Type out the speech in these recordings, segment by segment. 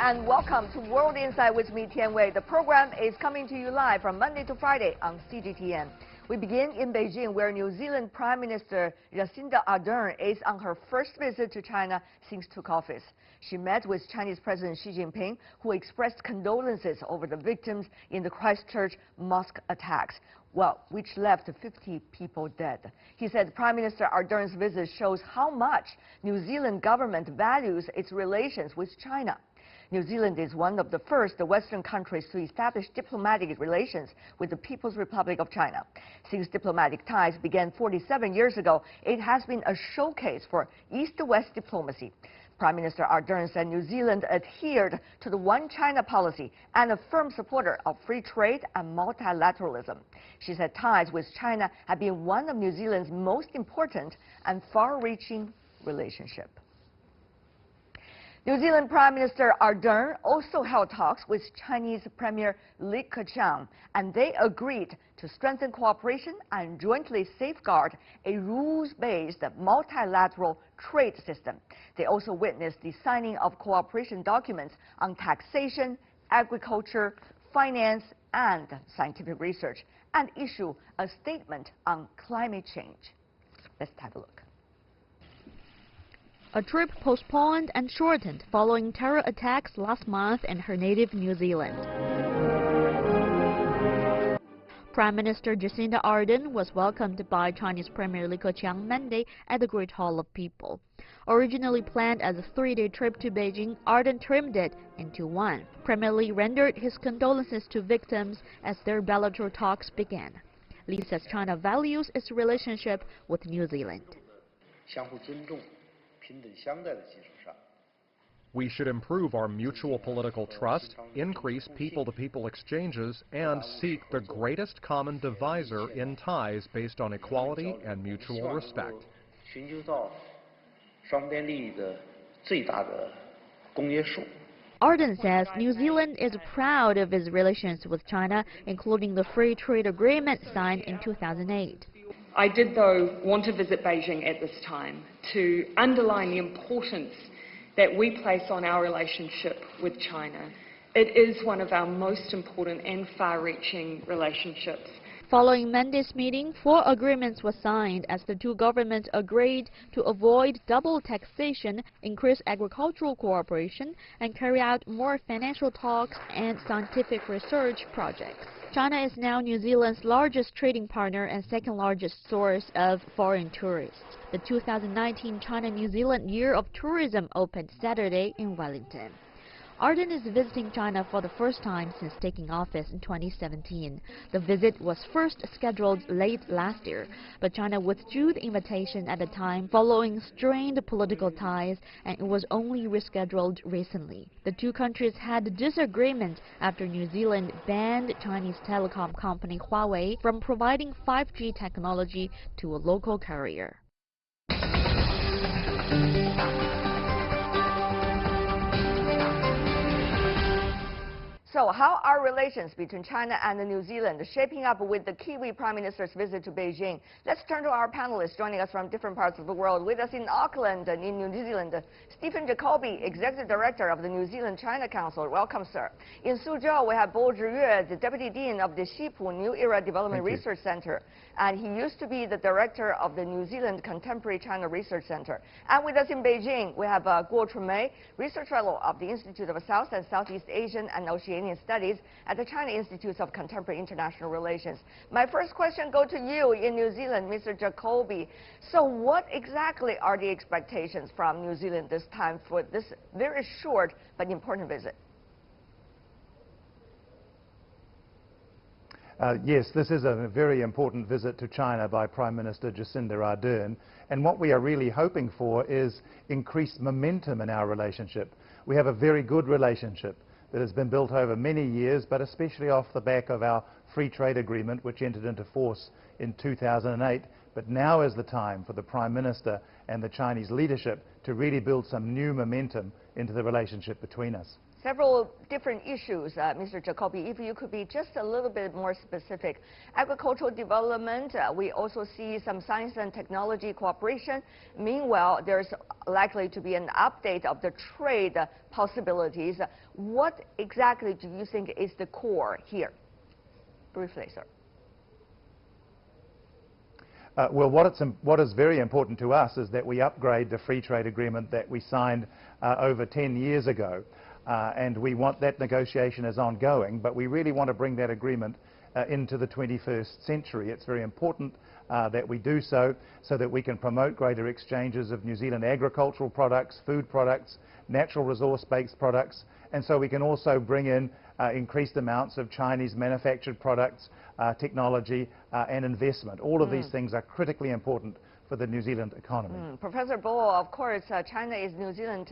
and welcome to World Insight with me, Tian Wei. The program is coming to you live from Monday to Friday on CGTN. We begin in Beijing, where New Zealand Prime Minister Jacinda Ardern is on her first visit to China since took office. She met with Chinese President Xi Jinping, who expressed condolences over the victims in the Christchurch mosque attacks, which left 50 people dead. He said Prime Minister Ardern's visit shows how much New Zealand government values its relations with China. New Zealand is one of the first Western countries to establish diplomatic relations with the People's Republic of China. Since diplomatic ties began 47 years ago, it has been a showcase for East-West diplomacy. Prime Minister Ardern said New Zealand adhered to the One China policy and a firm supporter of free trade and multilateralism. She said ties with China have been one of New Zealand's most important and far-reaching relationships. New Zealand Prime Minister Ardern also held talks with Chinese Premier Li Keqiang, and they agreed to strengthen cooperation and jointly safeguard a rules-based multilateral trade system. They also witnessed the signing of cooperation documents on taxation, agriculture, finance, and scientific research, and issue a statement on climate change. Let's have a look. A trip postponed and shortened following terror attacks last month in her native New Zealand. Prime Minister Jacinda Ardern was welcomed by Chinese Premier Li Keqiang Monday at the Great Hall of People. Originally planned as a 3-day trip to Beijing, Ardern trimmed it into one. Premier Li rendered his condolences to victims as their bilateral talks began. Li says China values its relationship with New Zealand. We should improve our mutual political trust, increase people-to-people exchanges, and seek the greatest common divisor in ties based on equality and mutual respect. Ardern says New Zealand is proud of its relations with China, including the free trade agreement signed in 2008. I did, though, want to visit Beijing at this time to underline the importance that we place on our relationship with China. It is one of our most important and far-reaching relationships. Following Monday's meeting, 4 agreements were signed as the two governments agreed to avoid double taxation, increase agricultural cooperation, and carry out more financial talks and scientific research projects. China is now New Zealand's largest trading partner and second-largest source of foreign tourists. The 2019 China-New Zealand Year of Tourism opened Saturday in Wellington. Ardern is visiting China for the first time since taking office in 2017. The visit was first scheduled late last year, but China withdrew the invitation at the time following strained political ties, and it was only rescheduled recently. The two countries had disagreement after New Zealand banned Chinese telecom company Huawei from providing 5G technology to a local carrier. So how are relations between China and New Zealand shaping up with the Kiwi Prime Minister's visit to Beijing? Let's turn to our panelists joining us from different parts of the world. With us in Auckland and in New Zealand, Stephen Jacoby, Executive Director of the New Zealand-China Council. Welcome, sir. In Suzhou, we have Bo Zhiyue, the Deputy Dean of the Xipu New Era Development Research Center. And he used to be the Director of the New Zealand Contemporary China Research Center. And with us in Beijing, we have Guo Chunmei, Research Fellow of the Institute of South and Southeast Asian and Oceanian Studies at the China Institute of Contemporary International Relations. My first question goes to you in New Zealand, Mr. Jacoby. So what exactly are the expectations from New Zealand this time for this very short but important visit? Yes, this is a very important visit to China by Prime Minister Jacinda Ardern, and what we are really hoping for is increased momentum in our relationship. We have a very good relationship that has been built over many years, but especially off the back of our free trade agreement, which entered into force in 2008. But now is the time for the Prime Minister and the Chinese leadership to really build some new momentum into the relationship between us. Several different issues, Mr. Jacoby. If you could be just a little bit more specific. Agricultural development, we also see some science and technology cooperation. Meanwhile, there's likely to be an update of the trade possibilities. What exactly do you think is the core here? Briefly, sir. Well, what is very important to us is that we upgrade the free trade agreement that we signed over 10 years ago. And we want that negotiation as ongoing, but we really want to bring that agreement into the 21st century. It's very important that we do so that we can promote greater exchanges of New Zealand agricultural products, food products, natural resource-based products, and so we can also bring in increased amounts of Chinese manufactured products, technology and investment. All of these things are critically important for the New Zealand economy. Professor Bo, of course, China is New Zealand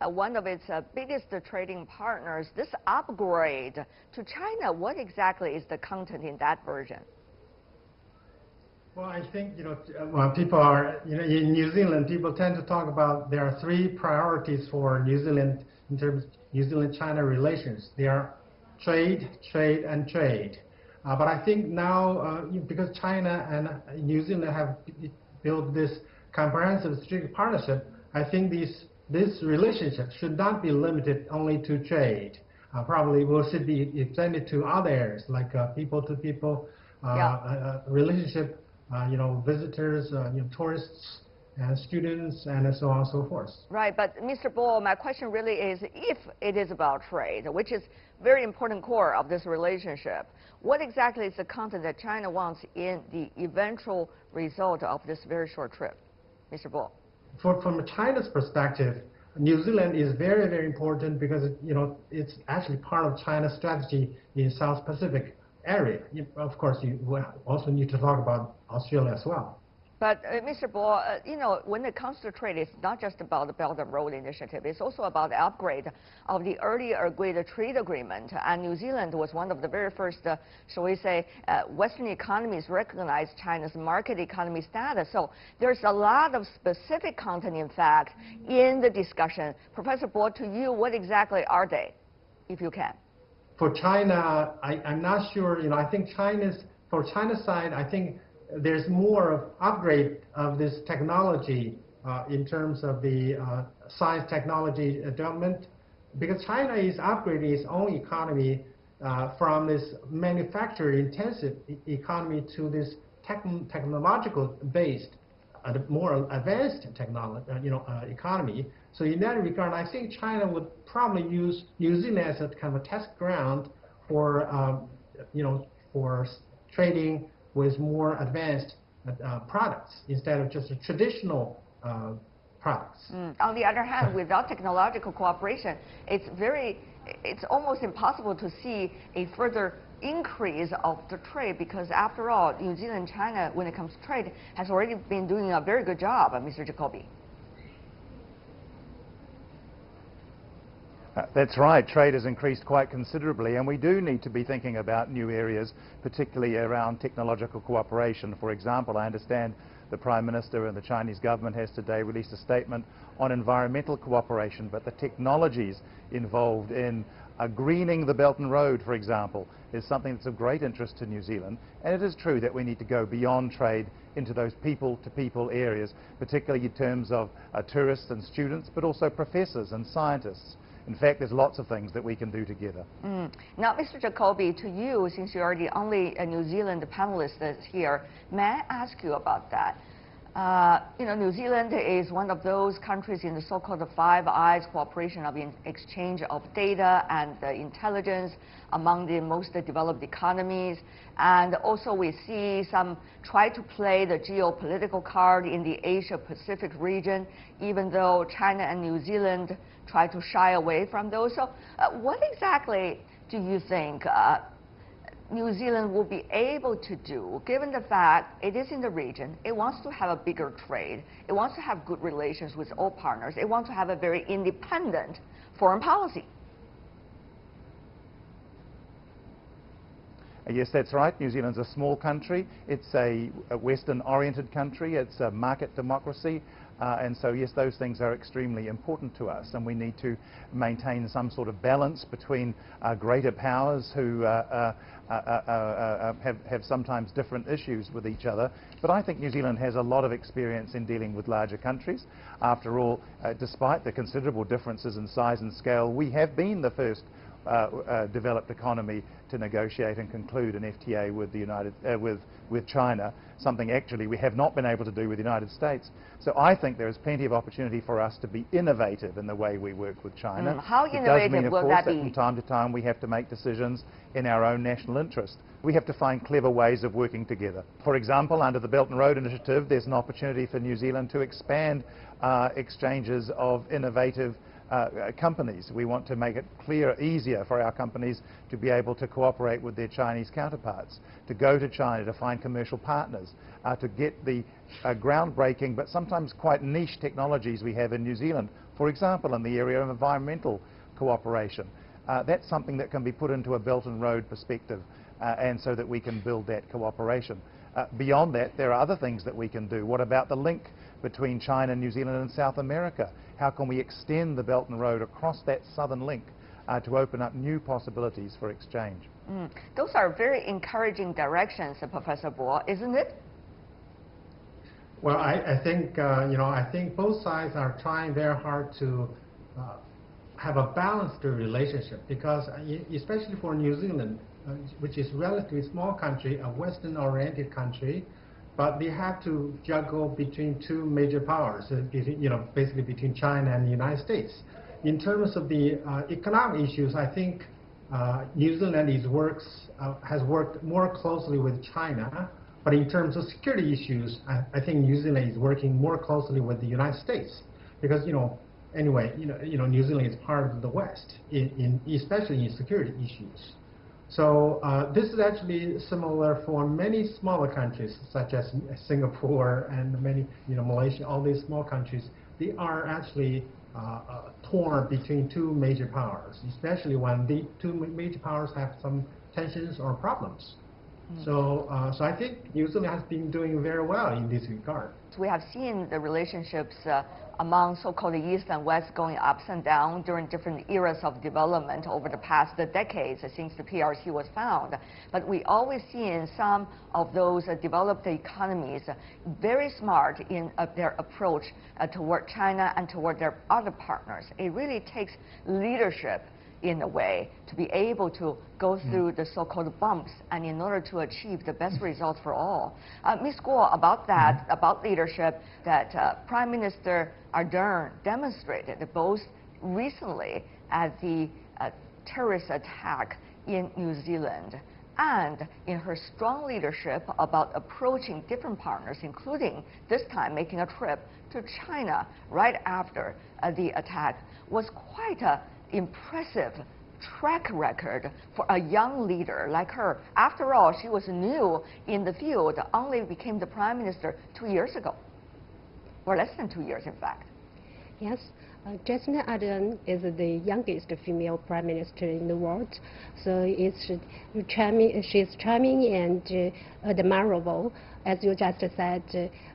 one of its biggest trading partners. This upgrade to China, what exactly is the content in that version? Well, I think, well, people are, in New Zealand, people tend to talk about there are three priorities for New Zealand in terms of New Zealand-China relations. They are trade, trade, and trade. But I think now, because China and New Zealand have built this comprehensive strategic partnership, I think this relationship should not be limited only to trade. Probably should be extended to other areas like people-to-people relationship, visitors, tourists, and students, and so on and so forth. Right, but Mr. Bo, my question really is, if it is about trade, which is very important core of this relationship, what exactly is the content that China wants in the eventual result of this very short trip? Mr. Bo. From China's perspective, New Zealand is very, very important because it's actually part of China's strategy in South Pacific area. Of course, you also need to talk about Australia as well. But Mr. Bo, when it comes to trade, it's not just about the Belt and Road Initiative. It's also about the upgrade of the earlier agreed trade agreement. And New Zealand was one of the very first, shall we say, Western economies recognized China's market economy status. So there's a lot of specific content, in fact, in the discussion. Professor Bo, to you, what exactly are they, if you can? For China, I'm not sure. I think for China's side, I think there's more of upgrade of this technology in terms of the science technology development, because China is upgrading its own economy from this manufacturer-intensive economy to this technological-based, more advanced economy. So in that regard, I think China would probably use New Zealand as a kind of a test ground for for trading with more advanced products instead of just traditional products. On the other hand, without technological cooperation, it's almost impossible to see a further increase of the trade, because after all, New Zealand and China, when it comes to trade, has already been doing a very good job, Mr. Jacoby. That's right. Trade has increased quite considerably, and we do need to be thinking about new areas, particularly around technological cooperation. For example, I understand the Prime Minister and the Chinese government has today released a statement on environmental cooperation, but the technologies involved in greening the Belt and Road, for example, is something that's of great interest to New Zealand. And it is true that we need to go beyond trade into those people-to-people areas, particularly in terms of tourists and students, but also professors and scientists. In fact, there's lots of things that we can do together. Now, Mr. Jacoby, to you, since you are the only New Zealand panelist that's here, may I ask you about that? New Zealand is one of those countries in the so-called Five Eyes cooperation of exchange of data and intelligence among the most developed economies. And also we see some try to play the geopolitical card in the Asia-Pacific region, even though China and New Zealand try to shy away from those. So what exactly do you think New Zealand will be able to do, given the fact it is in the region, it wants to have a bigger trade, it wants to have good relations with all partners, it wants to have a very independent foreign policy? Yes, that's right. New Zealand's a small country. It's a Western-oriented country. It's a market democracy. And so, yes, those things are extremely important to us, and we need to maintain some sort of balance between greater powers who have sometimes different issues with each other. But I think New Zealand has a lot of experience in dealing with larger countries. After all, despite the considerable differences in size and scale, we have been the first developed economy to negotiate and conclude an FTA with the with China, something actually we have not been able to do with the United States. So I think there is plenty of opportunity for us to be innovative in the way we work with China. How innovative will that be? From time to time we have to make decisions in our own national interest. We have to find clever ways of working together. For example, under the Belt and Road Initiative, there's an opportunity for New Zealand to expand exchanges of innovative companies. We want to make it easier for our companies to be able to cooperate with their Chinese counterparts, to go to China to find commercial partners, to get the groundbreaking but sometimes quite niche technologies we have in New Zealand, for example in the area of environmental cooperation. That's something that can be put into a Belt and Road perspective, and so that we can build that cooperation. Beyond that, there are other things that we can do. What about the link between China, New Zealand and South America? How can we extend the Belt and Road across that southern link to open up new possibilities for exchange? Those are very encouraging directions, Professor Bo, isn't it? Well, I think I think both sides are trying very hard to have a balanced relationship, because especially for New Zealand, which is a relatively small country, a Western-oriented country, but they have to juggle between two major powers, basically between China and the United States. In terms of the economic issues, I think New Zealand has worked more closely with China. But in terms of security issues, I think New Zealand is working more closely with the United States, because anyway, New Zealand is part of the West, especially in security issues. So this is actually similar for many smaller countries, such as Singapore and many, Malaysia. All these small countries, they are actually torn between two major powers, especially when the two major powers have some tensions or problems. So I think New Zealand has been doing very well in this regard. We have seen the relationships among so-called East and West going ups and down during different eras of development over the past decades since the PRC was found. But we always see in some of those developed economies very smart in their approach toward China and toward their other partners. It really takes leadership in a way to be able to go through the so-called bumps, and in order to achieve the best results for all. Ms. Guo, about that, about leadership, that Prime Minister Ardern demonstrated both recently at the terrorist attack in New Zealand, and in her strong leadership about approaching different partners, including this time making a trip to China right after the attack, was quite a impressive track record for a young leader like her. After all, she was new in the field, only became the Prime Minister 2 years ago, or less than 2 years, in fact. Yes, Jacinda Ardern is the youngest female Prime Minister in the world, so she's charming and admirable. As you just said,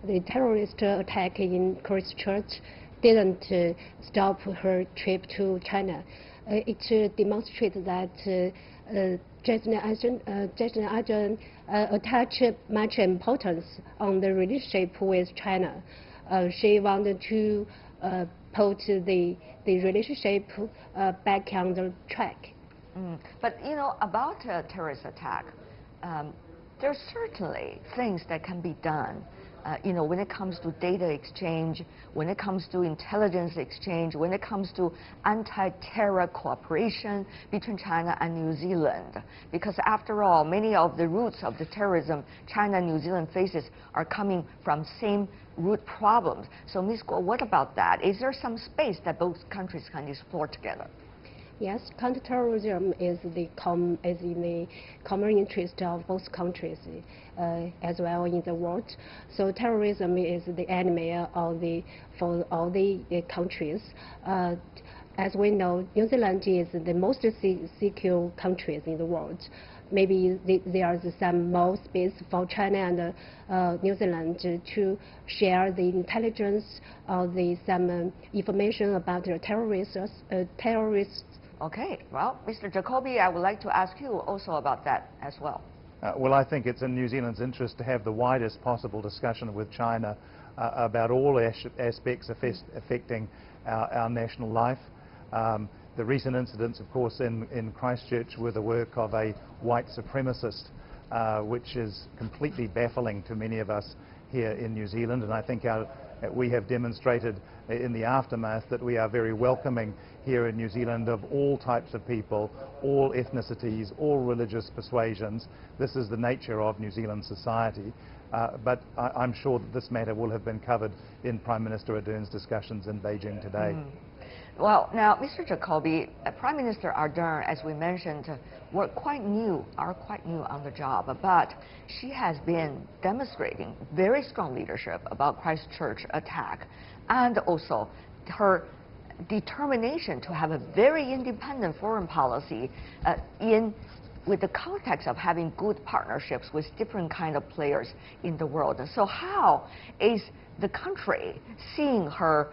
the terrorist attack in Christchurch didn't stop her trip to China. It demonstrates that Jacinda Ardern attached much importance on the relationship with China. She wanted to put the relationship back on the track. But about a terrorist attack, there are certainly things that can be done. When it comes to data exchange, when it comes to intelligence exchange, when it comes to anti-terror cooperation between China and New Zealand. Because after all, many of the roots of the terrorism China and New Zealand faces are coming from same root problems. So Ms. Guo, what about that? Is there some space that both countries can explore together? Yes, counterterrorism is in the common interest of both countries as well in the world. So terrorism is the enemy for all the countries. As we know, New Zealand is the most secure country in the world. maybe there are some more space for China and New Zealand to share the intelligence or some information about the terrorists. Okay, well, Mr. Jacoby, I would like to ask you also about that as well. Well, I think it's in New Zealand's interest to have the widest possible discussion with China about all aspects affecting our national life. The recent incidents, of course, in Christchurch were the work of a white supremacist, which is completely baffling to many of us here in New Zealand, and I think we have demonstrated in the aftermath that we are very welcoming here in New Zealand of all types of people, all ethnicities, all religious persuasions. This is the nature of New Zealand society. But I'm sure that this matter will have been covered in Prime Minister Ardern's discussions in Beijing today. Well, now, Mr. Jacoby, Prime Minister Ardern, as we mentioned, are quite new on the job, but she has been demonstrating very strong leadership about Christchurch attack, and also her determination to have a very independent foreign policy with the context of having good partnerships with different kind of players in the world. So how is the country seeing her,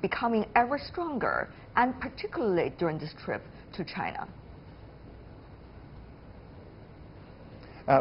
becoming ever stronger, and particularly during this trip to China?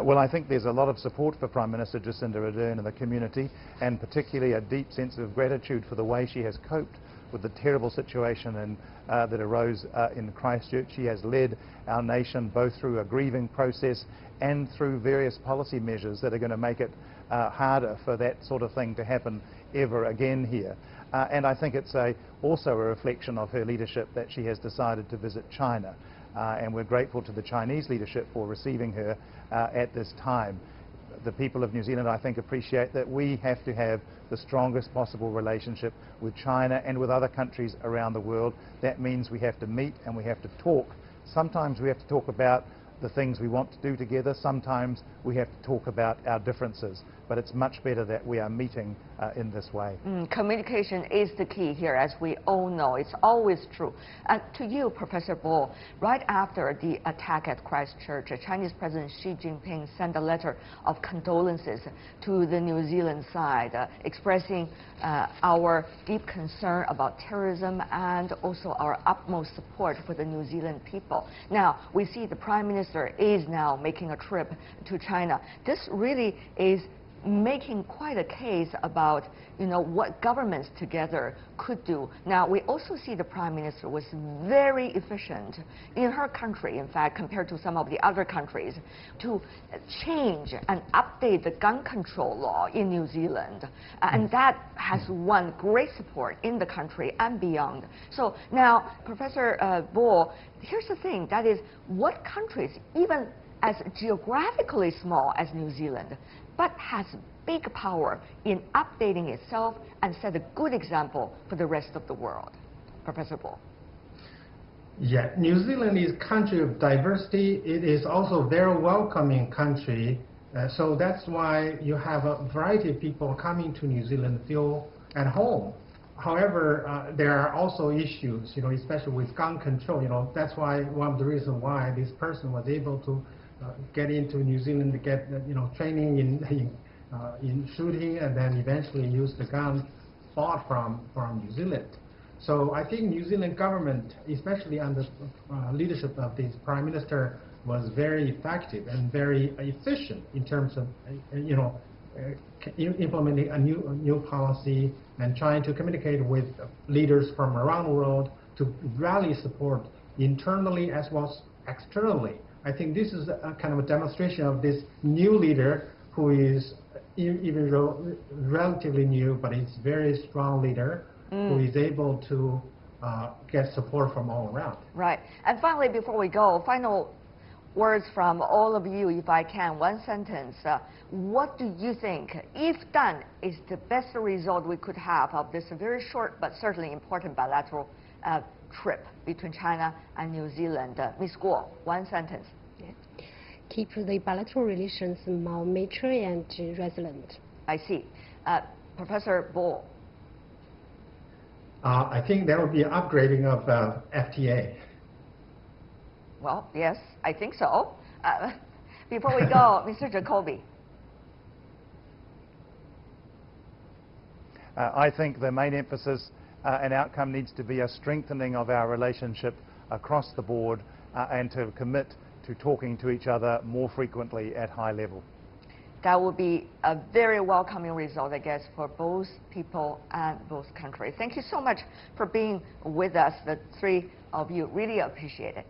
Well, I think there's a lot of support for Prime Minister Jacinda Ardern in the community, and particularly a deep sense of gratitude for the way she has coped with the terrible situation that arose in Christchurch. She has led our nation both through a grieving process and through various policy measures that are going to make it harder for that sort of thing to happen ever again here. And I think it's also a reflection of her leadership that she has decided to visit China. And we're grateful to the Chinese leadership for receiving her at this time. The people of New Zealand, I think, appreciate that we have to have the strongest possible relationship with China and with other countries around the world. That means we have to meet and we have to talk. Sometimes we have to talk about the things we want to do together. Sometimes we have to talk about our differences. But it's much better that we are meeting in this way. Communication is the key here, as we all know. It's always true. And to you, Professor Bo, right after the attack at Christchurch, Chinese President Xi Jinping sent a letter of condolences to the New Zealand side, expressing our deep concern about terrorism and also our utmost support for the New Zealand people. Now, we see the Prime Minister is now making a trip to China. This really is making quite a case about what governments together could do. Now, we also see the Prime Minister was very efficient in her country, in fact, compared to some of the other countries, to change and update the gun control law in New Zealand. And that has won great support in the country and beyond. So now, Professor Bo, here's the thing, that is, what countries, even as geographically small as New Zealand, but has big power in updating itself and set a good example for the rest of the world? Professor Bo. Yeah, New Zealand is a country of diversity. It is also a very welcoming country. So that's why you have a variety of people coming to New Zealand feel at home. However, there are also issues, especially with gun control. That's why one of the reasons why this person was able to get into New Zealand to get training in shooting, and then eventually use the gun bought from New Zealand. So I think New Zealand government, especially under leadership of this Prime Minister, was very effective and very efficient in terms of implementing a new policy and trying to communicate with leaders from around the world to rally support internally as well as externally. I think this is a kind of a demonstration of this new leader who is even relatively new, but he's a very strong leader who is able to get support from all around. Right. And finally, before we go, final words from all of you, if I can, one sentence. What do you think, if done, is the best result we could have of this very short but certainly important bilateral trip between China and New Zealand? Ms. Guo, one sentence. Yeah. Keep the bilateral relations more mature and resilient. I see. Professor Bo. I think there will be an upgrading of FTA. Well, yes, I think so. Before we go, Mr. Jacoby. I think the main emphasis and outcome needs to be a strengthening of our relationship across the board and to commit to talking to each other more frequently at high level. That would be a very welcoming result, I guess, for both people and both countries. Thank you so much for being with us, the three of you. Really appreciate it.